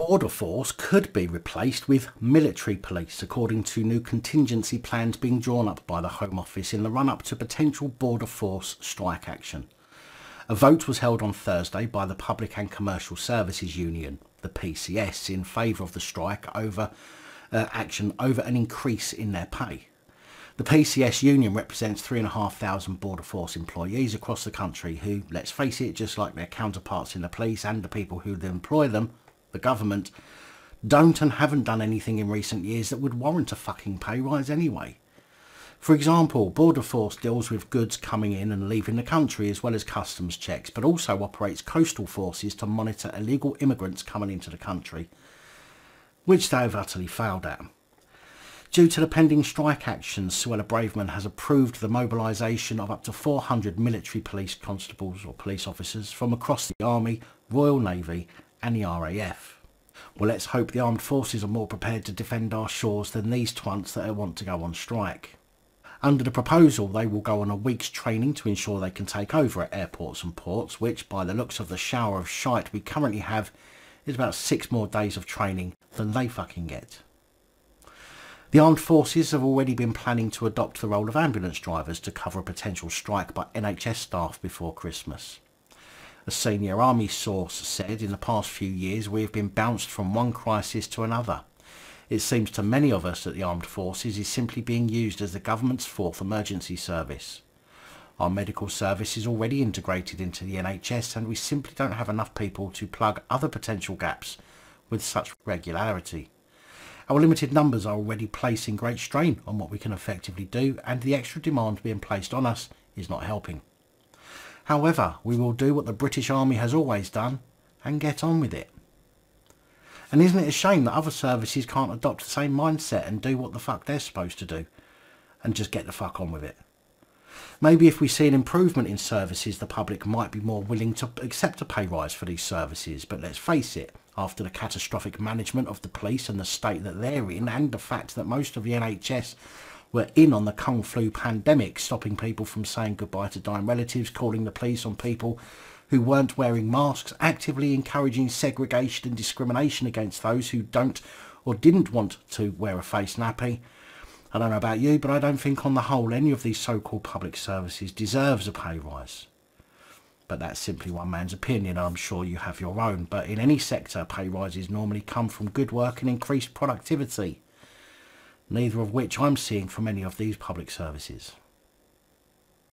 border force could be replaced with military police, according to new contingency plans being drawn up by the Home Office in the run-up to potential border force strike action. A vote was held on Thursday by the Public and Commercial Services Union, the PCS, in favour of the strike over action over an increase in their pay. The PCS union represents 3,500 border force employees across the country who, let's face it, just like their counterparts in the police and the people who employ them, the government, don't and haven't done anything in recent years that would warrant a fucking pay rise anyway. For example, border force deals with goods coming in and leaving the country as well as customs checks, but also operates coastal forces to monitor illegal immigrants coming into the country, which they have utterly failed at. Due to the pending strike actions, Suella Braverman has approved the mobilisation of up to 400 military police constables or police officers from across the Army, Royal Navy and the RAF. Well, let's hope the armed forces are more prepared to defend our shores than these twants that want to go on strike. Under the proposal, they will go on a week's training to ensure they can take over at airports and ports, which, by the looks of the shower of shite we currently have, is about 6 more days of training than they fucking get. The armed forces have already been planning to adopt the role of ambulance drivers to cover a potential strike by NHS staff before Christmas. A senior army source said, in the past few years we have been bounced from one crisis to another. It seems to many of us that the armed forces is simply being used as the government's fourth emergency service. Our medical service is already integrated into the NHS and we simply don't have enough people to plug other potential gaps with such regularity. Our limited numbers are already placing great strain on what we can effectively do, and the extra demand being placed on us is not helping. However, we will do what the British Army has always done and get on with it. And isn't it a shame that other services can't adopt the same mindset and do what the fuck they're supposed to do and just get the fuck on with it? Maybe if we see an improvement in services, the public might be more willing to accept a pay rise for these services. But let's face it, after the catastrophic management of the police and the state that they're in, and the fact that most of the NHS were in on the Kung Flu pandemic, stopping people from saying goodbye to dying relatives, calling the police on people who weren't wearing masks, actively encouraging segregation and discrimination against those who don't or didn't want to wear a face nappy. I don't know about you, but I don't think on the whole any of these so-called public services deserves a pay rise. But that's simply one man's opinion, and I'm sure you have your own. But in any sector, pay rises normally come from good work and increased productivity, neither of which I'm seeing from any of these public services.